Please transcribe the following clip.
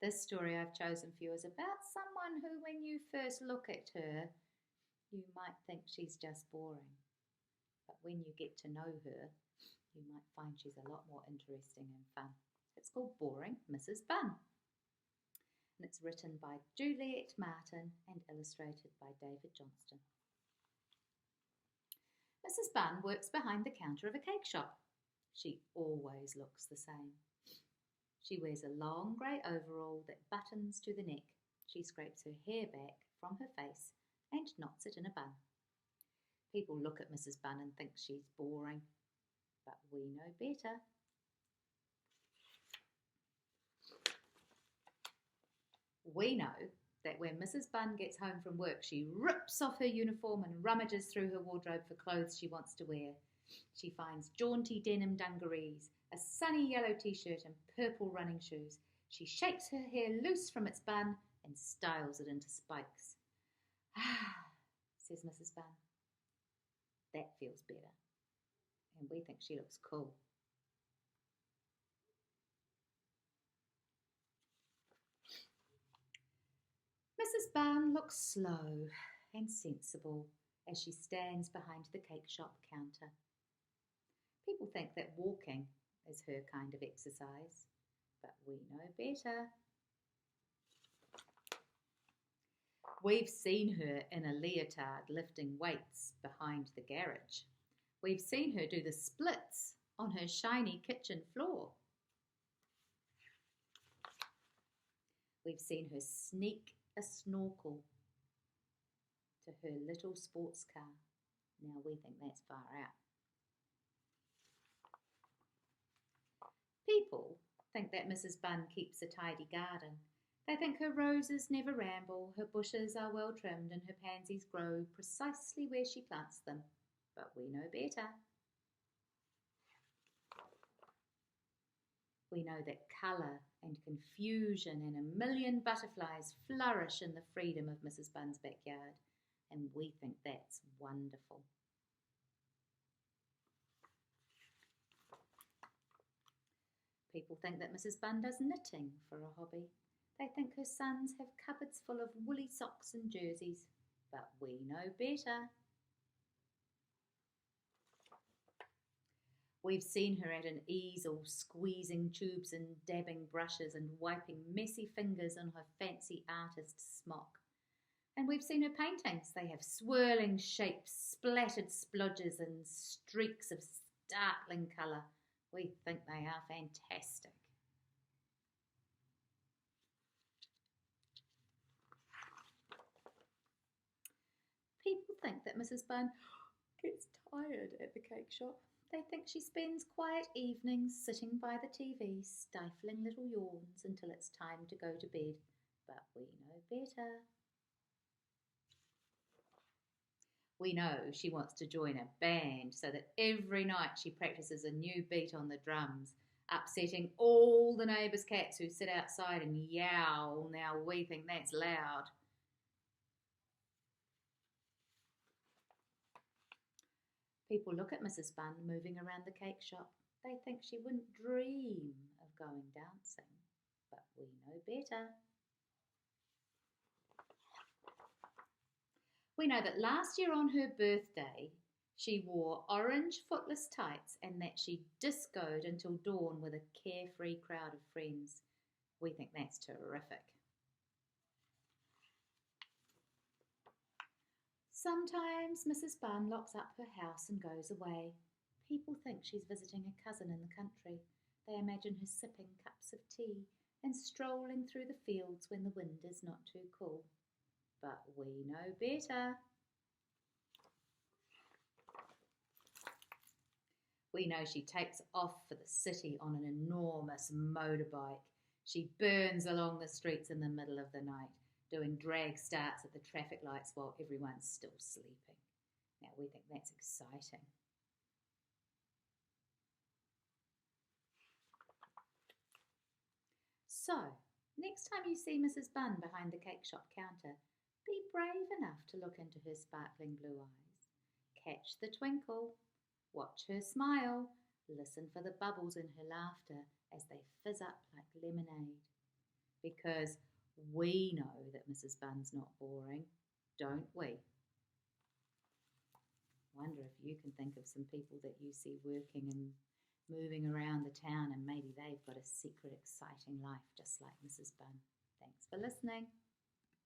This story I've chosen for you is about someone who, when you first look at her, you might think she's just boring. But when you get to know her, you might find she's a lot more interesting and fun. It's called Boring Mrs. Bunn. And it's written by Juliet Martin and illustrated by David Johnston. Mrs. Bunn works behind the counter of a cake shop. She always looks the same. She wears a long grey overall that buttons to the neck. She scrapes her hair back from her face and knots it in a bun. People look at Mrs. Bunn and think she's boring, but we know better. We know that when Mrs. Bunn gets home from work, she rips off her uniform and rummages through her wardrobe for clothes she wants to wear. She finds jaunty denim dungarees, a sunny yellow t-shirt and purple running shoes. She shakes her hair loose from its bun and styles it into spikes. Ah, says Mrs. Bunn. That feels better. And we think she looks cool. Mrs. Bunn looks slow and sensible as she stands behind the cake shop counter. People think that walking is her kind of exercise, but we know better. We've seen her in a leotard lifting weights behind the garage. We've seen her do the splits on her shiny kitchen floor. We've seen her sneak a snorkel to her little sports car. Now we think that's far out. People think that Mrs. Bunn keeps a tidy garden. They think her roses never ramble, her bushes are well trimmed and her pansies grow precisely where she plants them. But we know better. We know that colour and confusion and a million butterflies flourish in the freedom of Mrs. Bunn's backyard, and we think that's wonderful. People think that Mrs. Bunn does knitting for a hobby. They think her sons have cupboards full of woolly socks and jerseys, but we know better. We've seen her at an easel, squeezing tubes and dabbing brushes and wiping messy fingers on her fancy artist smock. And we've seen her paintings. They have swirling shapes, splattered splodges and streaks of startling colour. We think they are fantastic. People think that Mrs. Bunn gets tired at the cake shop. They think she spends quiet evenings sitting by the TV, stifling little yawns until it's time to go to bed. But we know better. We know she wants to join a band so that every night she practices a new beat on the drums, upsetting all the neighbours' cats who sit outside and yowl. Now we think that's loud. People look at Mrs. Bunn moving around the cake shop. They think she wouldn't dream of going dancing, but we know better. We know that last year on her birthday, she wore orange footless tights and that she discoed until dawn with a carefree crowd of friends. We think that's terrific. Sometimes Mrs. Bunn locks up her house and goes away. People think she's visiting a cousin in the country. They imagine her sipping cups of tea and strolling through the fields when the wind is not too cool. But we know better. We know she takes off for the city on an enormous motorbike. She burns along the streets in the middle of the night, doing drag starts at the traffic lights while everyone's still sleeping. Now we think that's exciting. So, next time you see Mrs. Bunn behind the cake shop counter, be brave enough to look into her sparkling blue eyes. Catch the twinkle, watch her smile, listen for the bubbles in her laughter as they fizz up like lemonade. because we know that Mrs. Bunn's not boring, don't we? Wonder if you can think of some people that you see working and moving around the town, and maybe they've got a secret, exciting life just like Mrs. Bunn. Thanks for listening.